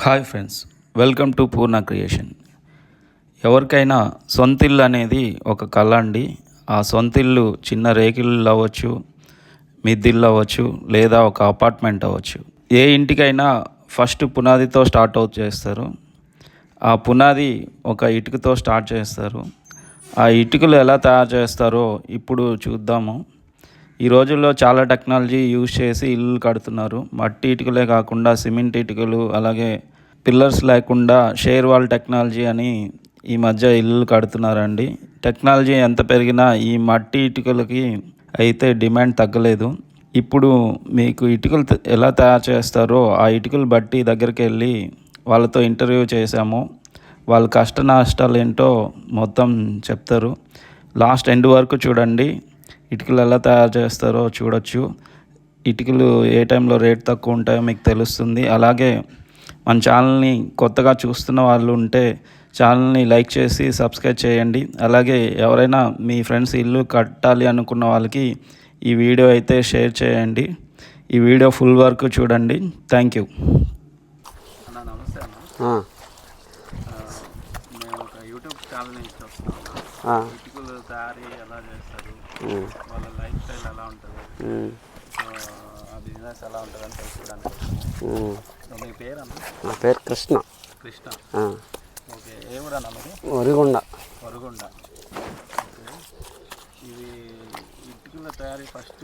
Hi friends, welcome to Purna creation. ఎవరికైనా సొంత ఇల్లు అనేది ఒక కళ అండి. ఆ సొంత ఇల్లు చిన్న రేకులు అవ్వచ్చు, మిద్దిల్లు అవ్వచ్చు, లేదా ఒక అపార్ట్మెంట్ అవ్వచ్చు. ఏ ఇంటికైనా ఫస్ట్ పునాదితో స్టార్ట్ చేస్తారు. ఆ పునాది ఒక ఇటుకతో స్టార్ట్ చేస్తారు. ఆ ఇటుకలు ఎలా తయారు చేస్తారో ఇప్పుడు చూద్దాము. ఈ రోజుల్లో చాలా టెక్నాలజీ యూజ్ చేసి ఇల్లు కడుతున్నారు. మట్టి ఇటుకలే కాకుండా సిమెంట్ ఇటుకలు, అలాగే పిల్లర్స్ లేకుండా షేర్ వాల్ టెక్నాలజీ అని ఈ మధ్య ఇల్లు కడుతున్నారండి. టెక్నాలజీ ఎంత పెరిగినా ఈ మట్టి ఇటుకలకి అయితే డిమాండ్ తగ్గలేదు. ఇప్పుడు మీకు ఇటుకలు ఎలా తయారు చేస్తారో ఆ ఇటుకలు బట్టి దగ్గరికి వెళ్ళి వాళ్ళతో ఇంటర్వ్యూ చేశాము. వాళ్ళ కష్ట నష్టాలు ఏంటో మొత్తం చెప్తారు. లాస్ట్ ఎండ్ వరకు చూడండి. ఇటుకలు ఎలా తయారు చేస్తారో చూడొచ్చు. ఇటుకలు ఏ టైంలో రేట్ తక్కువ ఉంటాయో మీకు తెలుస్తుంది. అలాగే మన ఛానల్ని కొత్తగా చూస్తున్న వాళ్ళు ఉంటే ఛానల్ని లైక్ చేసి సబ్స్క్రైబ్ చేయండి. అలాగే ఎవరైనా మీ ఫ్రెండ్స్ ఇల్లు కట్టాలి అనుకున్న వాళ్ళకి ఈ వీడియో అయితే షేర్ చేయండి. ఈ వీడియో ఫుల్ వరకు చూడండి. Thank you. నమస్తే అన్న. నేను ఒక యూట్యూబ్ ఛానల్ నుంచి వస్తున్నాను. ఇటుకలు తయారీ ఎలా చేస్తారు, వాళ్ళ లైఫ్ స్టైల్ ఎలా ఉంటుంది, ఆ బిజినెస్ ఎలా ఉంటుంది అని తెలుసుకోవడానికి. మీ పేరు అన్న? నా పేరు కృష్ణ. కృష్ణ. ఓకే. ఏ ఊరు అన్న మీది? వరిగొండ. వరిగొండ. ఓకే. ఇది ఇటుకల తయారీ ఫస్ట్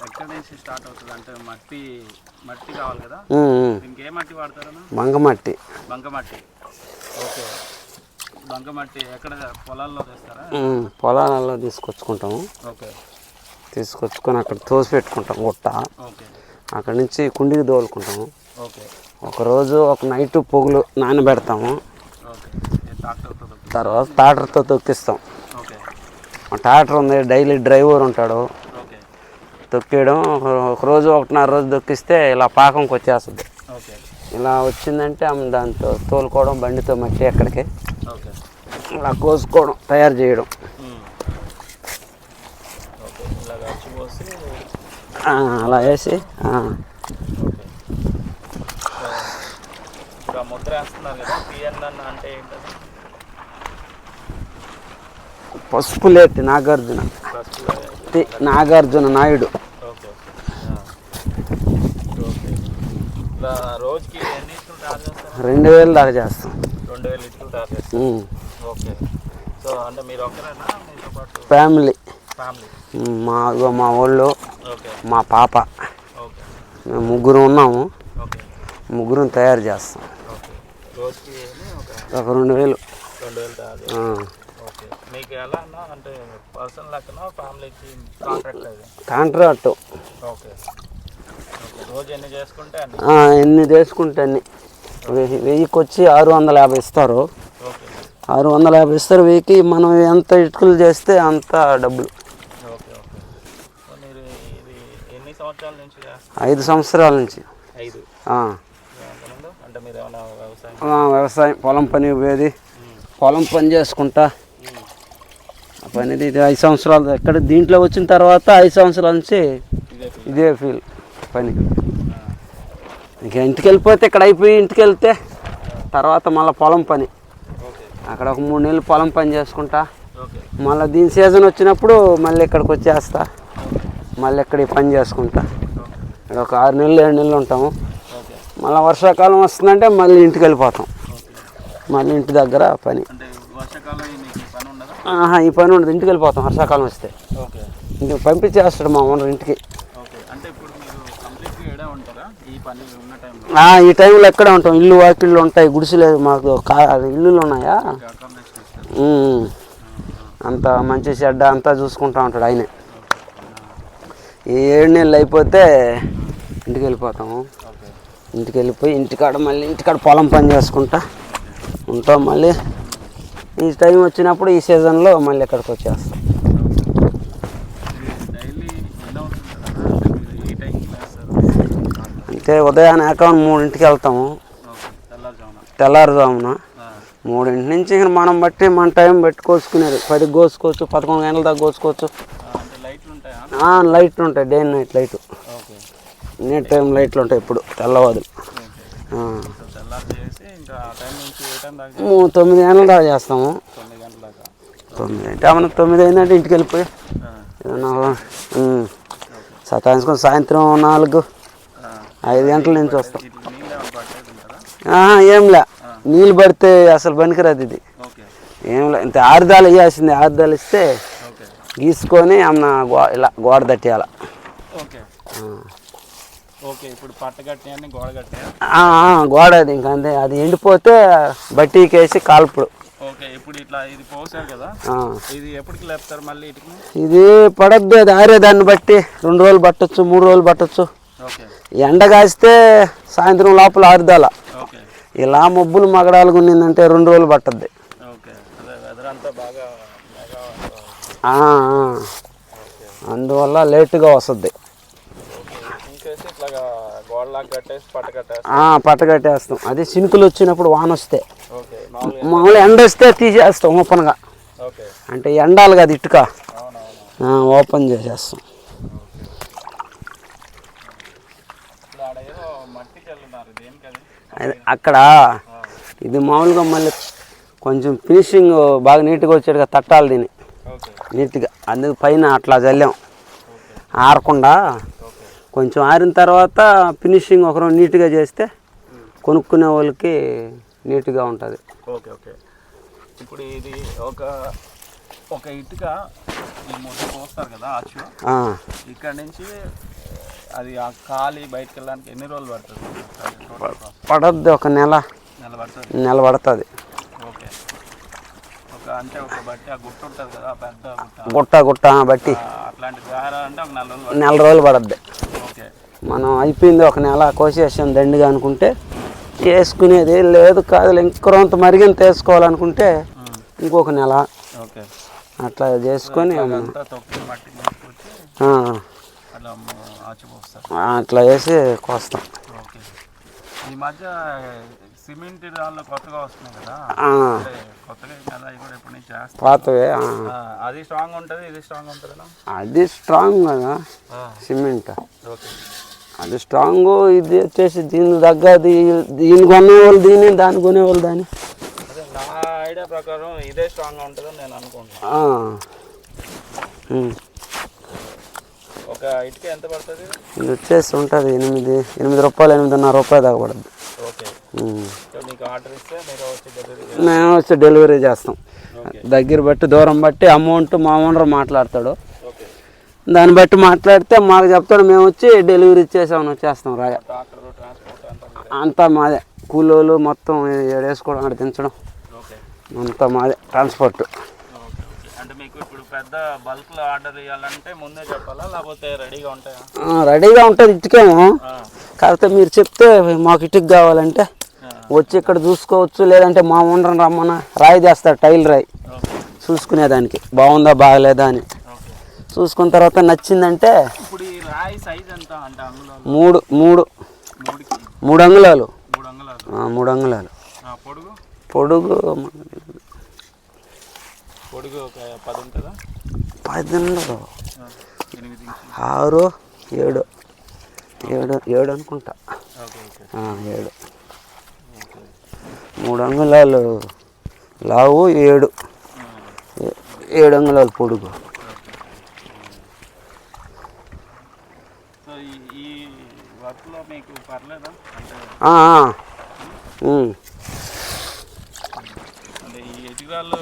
ఎక్కడి నుంచి స్టార్ట్ అవుతుంది? అంటే మట్టి కావాలి కదా, ఇంకే మట్టి వాడతారన్నా? బంకమట్టి. బంకమట్టి. ఓకే. బంకమట్టి ఎక్కడ పొలాల్లో తెస్తారా? పొలాలలో తీసుకొచ్చుకుంటాము. ఓకే. తీసుకొచ్చుకొని అక్కడ తోసి పెట్టుకుంటాం గుట్ట. ఓకే. అక్కడ నుంచి కుండికి తోలుకుంటాము. ఓకే. ఒకరోజు ఒక నైట్ పొగులు నానబెడతాము. ఓకే. తర్వాత ట్రాక్టర్తో తొక్కిస్తాం. ఓకే. ట్రాక్టర్ ఉంది, డైలీ డ్రైవర్ ఉంటాడు. ఓకే. తొక్కేయడం ఒకరోజు 1.5 రోజు తొక్కిస్తే ఇలా పాకంకి వచ్చేస్తుంది. ఓకే. ఇలా వచ్చిందంటే దాంతో తోలుకోవడం, బండితో మట్టి ఎక్కడికి ఓకే ఇలా కోసుకోవడం, తయారు చేయడం. ఓకే. ఇలాగ అచ్చిపోసి అలా వేసి ఇప్పుడు ఆ ముద్ర వేస్తున్నారు కదా, పిఎన్ఎన్ అంటే ఏంటది? పసుపులేటి నాగార్జున నాయుడు. ఓకే. ఓకే. ఇలా రోజుకి ఎన్ని ఇటుకలు తయారు చేస్తారు? 2000 దాకా చేస్తాం. 2000 ఇటుకలు తయారు చేస్తారు. ఓకే. సో అంటే మీరు ఒక్కరేనా, మీతో పాటు ఫ్యామిలీ? మా వాళ్ళు, ఓకే, మా పాప, ఓకే, మేము 3 ఉన్నాము. ఓకే. 3 తయారు చేస్తాం. ఓకే. రోజుకి ఒక 2000 తయారు చేస్తారు. ఓకే. మీకు ఎలా అన్నా అంటే పర్సనల్ లెక్కన ఫ్యామిలీకి కాంట్రాక్ట్ అది? కాంట్రాక్ట్. ఓకే. రోజు ఎన్ని చేసుకుంటే ఎన్ని చేసుకుంటే అన్ని. 1000కి వచ్చి 650 ఇస్తారు. ఓకే. 650 ఇస్తారు 1000కి. మనం ఎంత ఇటుకలు చేస్తే అంత డబ్బులు. ఓకే. ఓకే. మీరు ఇది ఎన్ని సంవత్సరాల నుంచి చేస్తారు? 5 సంవత్సరాల నుంచి. 5. అంటే మీరు ఏమైనా వ్యవసాయం పొలం పని పోయేది, పొలం పని చేసుకుంటా ఆ పనిది. ఇది 5 సంవత్సరాలు. ఎక్కడ దీంట్లో వచ్చిన తర్వాత 5 సంవత్సరాల నుంచి ఇదే ఫీల్ పని. ఇక ఇంటికి వెళ్ళిపోతే ఇక్కడ అయిపోయి ఇంటికి వెళ్తే తర్వాత మళ్ళీ పొలం పని. అక్కడ ఒక 3 నెలలు పొలం పని చేసుకుంటా, మళ్ళీ దీని సీజన్ వచ్చినప్పుడు మళ్ళీ ఇక్కడికి వచ్చేస్తా, మళ్ళీ ఇక్కడ ఈ పని చేసుకుంటా. ఇక్కడ ఒక 6 నెలలు 7 నెలలు ఉంటాము. మళ్ళీ వర్షాకాలం వస్తుందంటే మళ్ళీ ఇంటికి వెళ్ళిపోతాం. మళ్ళీ ఇంటి దగ్గర పని. ఈ పని ఉండదు, ఇంటికి వెళ్ళిపోతాం వర్షాకాలం వస్తే. ఇంటికి పంపించేస్తాడు మా ఓనర్ ఇంటికి. ఈ టైంలో ఎక్కడే ఉంటాం. ఇల్లు వాకిళ్ళు ఉంటాయి, గుడిసెలు మాకు ఇల్లులు ఉన్నాయా. అంత మంచి చెడ్డ అంతా చూసుకుంటూ ఉంటాడు ఆయనే. ఈ 7 నెలలు అయిపోతే ఇంటికి వెళ్ళిపోతాము. ఇంటికి వెళ్ళిపోయి ఇంటికాడ పొలం పని చేసుకుంటా ఉంటాం. మళ్ళీ ఈ టైం వచ్చినప్పుడు ఈ సీజన్లో మళ్ళీ ఇక్కడికి వచ్చేస్తాం. అంటే ఉదయాన్నే 3ంటికి వెళ్తాము, తెల్లారుజామున 3 నుంచి. మనం బట్టి మన టైం పెట్టి కోసుకునేది. 10కి కోసుకోవచ్చు, 11 గంటల దాకా కోసుకోవచ్చు. లైట్లు ఉంటాయి, day and night light. Night time లైట్లు ఉంటాయి ఇప్పుడు తెల్లవాదులు. తెల్లారి చేసి ఇంకా ఆ టైం నుంచి ఏ టైం దాకా 9 గంటల దాకా చేస్తాము. 9 గంటల దాకా. 9 అంటే మనం 9 అయిందంటే ఇంటికి వెళ్ళిపోయి ఏమన్నా సతాయించుకొని సాయంత్రం 4, 5 గంటల నుంచి వస్తాం. నీళ్ళు ఏమైనా పట్టేది ఉంటుందా? ఏంలే, నీళ్ళు పడితే అసలు పనికిరాదు ఇది. ఓకే ఏంలే, ఇంత ఆరుదాలు వేయాల్సింది. ఆరుదాలు ఇస్తే ఓకే గీసుకొని ఏమన్నా ఇలా గోడ తట్టేయాల. ఓకే ఓకే ఇప్పుడు పట్ట కట్టినా గోడ కట్టాయా? గోడ అది ఇంకా అంతే. అది ఎండిపోతే బట్టీకేసి కాల్పుడు. ఓకే ఇప్పుడు ఇట్లా ఇది పోసారు కదా, ఇది ఎప్పటికి లేపుతారు మళ్ళీ ఇటుకు? ఇది పడద్దు, అది ఆరేదాన్ని బట్టి 2 రోజులు పట్టొచ్చు, 3 రోజులు పట్టొచ్చు. ఓకే ఎండ కాస్తే సాయంత్రం లోపల ఆరుదాల. ఓకే ఇలా మబ్బులు మగడాలుగా ఉన్నిందంటే 2 రోజులు పట్టద్ది. ఓకే అదే వెదర్ అంతా బాగా అందువల్ల లేటుగా వస్తుంది. ఇట్లాగా గోడలాగా కట్టేసి పట్ట కట్టేస్తాం. అదే చినుకులు వచ్చినప్పుడు వాన వస్తే, ఓకే మామూలు ఎండ వస్తే తీసేస్తాం ఓపెన్గా. ఓకే అంటే ఎండాలి కదా ఇటుక, అవునవును ఓపెన్ చేసేస్తాం. అక్కడ ఇది మామూలుగా మళ్ళీ కొంచెం ఫినిషింగ్ బాగా నీట్గా వచ్చేట్టుగా తట్టాలి దీన్ని నీట్గా. అందుకు పైన అట్లా చల్లాం ఆరకుండా. కొంచెం ఆరిన తర్వాత ఫినిషింగ్ ఒకరోజు నీట్గా చేస్తే కొనుక్కునే వాళ్ళకి నీట్గా ఉంటుంది. ఓకే ఓకే ఇప్పుడు ఇది ఒక ఇటుక ఈ మొదలు పోస్తారు కదా ఆచు, ఇక్కడ నుంచి అది ఆ ఖాళీ బయటకు వెళ్ళడానికి ఎన్ని రోజులు పడుతుంది? పడద్దు, ఒక నెల పడుతుంది. ఓకే అంటే ఒక బట్టి ఆ గుట్ట ఉంటుంది కదా, పెద్ద గుట్ట బట్టి అట్లాంటి అంటే ఒక 4 రోజులు పడద్ది. ఓకే మనం అయిపోయింది ఒక నెల కోసేసాం దండిగా అనుకుంటే చేసుకునేది లేదు. కాదు ఇంకొంత మరిగింత వేసుకోవాలనుకుంటే ఇంకొక నెల. ఓకే అట్లా చేసుకొని అట్లా వేసి కోస్తాం. ఓకే ఈ మధ్య సిమెంట్ రాళ్ళు కొత్తగా వస్తున్నాయి కదా, కొత్తగా కదా అవి కూడా ఎప్పటి నుంచి చేస్తాం. పాతవే. అది స్ట్రాంగ్ ఉంటుంది, ఇది స్ట్రాంగ్ ఉంటుంది. అది స్ట్రాంగ్ కదా సిమెంట్. ఓకే అది స్ట్రాంగ్. ఇది వచ్చేసి దీనికి తగ్గది. దీన్ని కొనేవాళ్ళు దీన్ని, దాన్ని కొనేవాళ్ళు దాన్ని. అదే నా ఐడియా ప్రకారం ఇదే స్ట్రాంగ్గా ఉంటుందని నేను అనుకుంటున్నాను. ఒక ఇటుక ఎంత పడుతుంది? ఇది వచ్చేసి ఉంటుంది 8 రూపాయలు, 8.5 రూపాయలు దాకా పడుతుంది. ఓకే మీకు ఆర్డర్ ఇస్తే మేము వచ్చి డెలివరీ చేస్తాం. దగ్గర బట్టి దూరం బట్టి అమౌంట్ మా ఓనర్ మాట్లాడతాడు. దాన్ని బట్టి మాట్లాడితే మాకు చెప్తాడు, మేము వచ్చి డెలివరీ ఇచ్చేసామని వచ్చేస్తాం. రాగా అంతా మాదే. కూలోళ్ళు మొత్తం వేసుకోవడం, అక్కడ దించడం అంతా మాదే ట్రాన్స్పోర్ట్. అంటే మీకు ఇప్పుడు పెద్ద బల్క్లో ఆర్డర్ ఇవ్వాలంటే ముందే చెప్పాలా, లేకపోతే రెడీగా ఉంటాయా? రెడీగా ఉంటుంది ఇటుకేమో. కాకపోతే మీరు చెప్తే మాకు ఇటుక కావాలంటే వచ్చి ఇక్కడ చూసుకోవచ్చు. లేదంటే మా ఓనర్ రమ్మన్న రాయి చేస్తాడు, టైల్ రాయి చూసుకునేదానికి బాగుందా బాగలేదా అని చూసుకున్న తర్వాత నచ్చిందంటే 3 అంగుళాలు. 3 అంగుళాలు పొడుగు. ఒక 10 ఉంటుందా? 10 ఉండదు, 6, 7 అనుకుంటా. 7. 3 అంగుళాలు లావు, 7 అంగుళాలు పొడుగు. అంటే ఈ ఎటుగాళ్ళు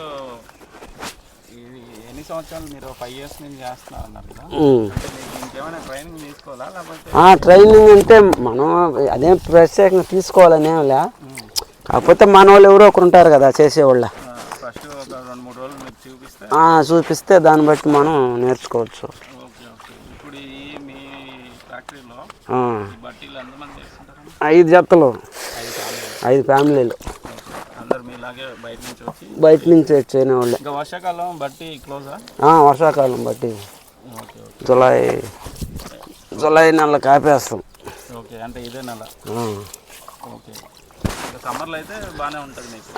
ఎన్ని సంవత్సరాలు మీరు 5 years నుంచి చేస్తున్నారు అన్నారు కదా, అంటే మీకు ఇంకేమైనా ట్రైనింగ్ తీసుకోవాలా లేకపోతే? ట్రైనింగ్ అంటే మనం అదేం ప్రత్యేకంగా తీసుకోవాలనేలా, కాకపోతే మన వాళ్ళు ఎవరో ఒకరు ఉంటారు కదా చేసేవాళ్ళ. ఫస్ట్ ఒక 2-3 రోజులు మీకు చూపిస్తే దాన్ని బట్టి మనం నేర్చుకోవచ్చు. ఓకే ఓకే ఇప్పుడు మీ ఫ్యాక్టరీలో బట్టీలు ఎంతమంది చేసుకుంటారు? 5 జతలు, 5 ఫ్యామిలీలు. అందరు మీలాగే బయట నుంచి వచ్చేనే వాళ్ళు. ఇంకా వర్షాకాలం బట్టి క్లోజా? వర్షాకాలం బట్టి జులై నెల కాపేస్తాం. ఓకే అంటే ఇదే నెల. ఓకే సమ్మర్లో అయితే బాగానే ఉంటుంది మీకు.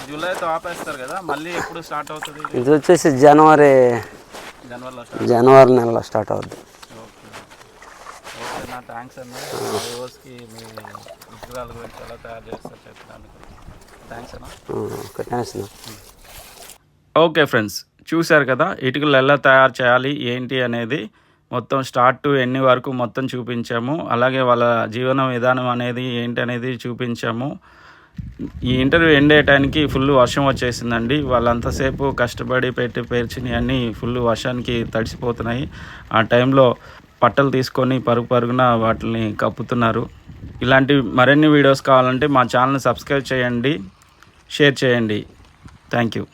జూలైతో ఆపేస్తారు కదా, మళ్ళీ ఎప్పుడు స్టార్ట్ అవుతుంది? ఇది వచ్చేసి జనవరి నెలలో స్టార్ట్ అవుతుంది. ఓకే ఓకే నా థ్యాంక్స్ అన్న. మీ పరికరాల గురించి ఎలా తయారు చేస్తారు చెప్పడానికి. థ్యాంక్స్ అన్న. ఓకే, థ్యాంక్స్ అన్న. ఓకే ఫ్రెండ్స్, చూశారు కదా ఇటుకలు ఎలా తయారు చేయాలి ఏంటి అనేది మొత్తం స్టార్ట్ టు ఎన్ని వరకు మొత్తం చూపించాము. అలాగే వాళ్ళ జీవన విధానం అనేది ఏంటి అనేది చూపించాము. ఈ ఇంటర్వ్యూ ఎండ్ అయ్యటానికి ఫుల్ వర్షం వచ్చేసిందండి. వాళ్ళంతసేపు కష్టపడి పెట్టి పేర్చిని అన్నీ ఫుల్ వర్షానికి తడిసిపోతున్నాయి. ఆ టైంలో పట్టలు తీసుకొని పరుగున వాటిని కప్పుతున్నారు. ఇలాంటి మరిన్ని వీడియోస్ కావాలంటే మా ఛానల్ని సబ్స్క్రైబ్ చేయండి, షేర్ చేయండి. Thank you.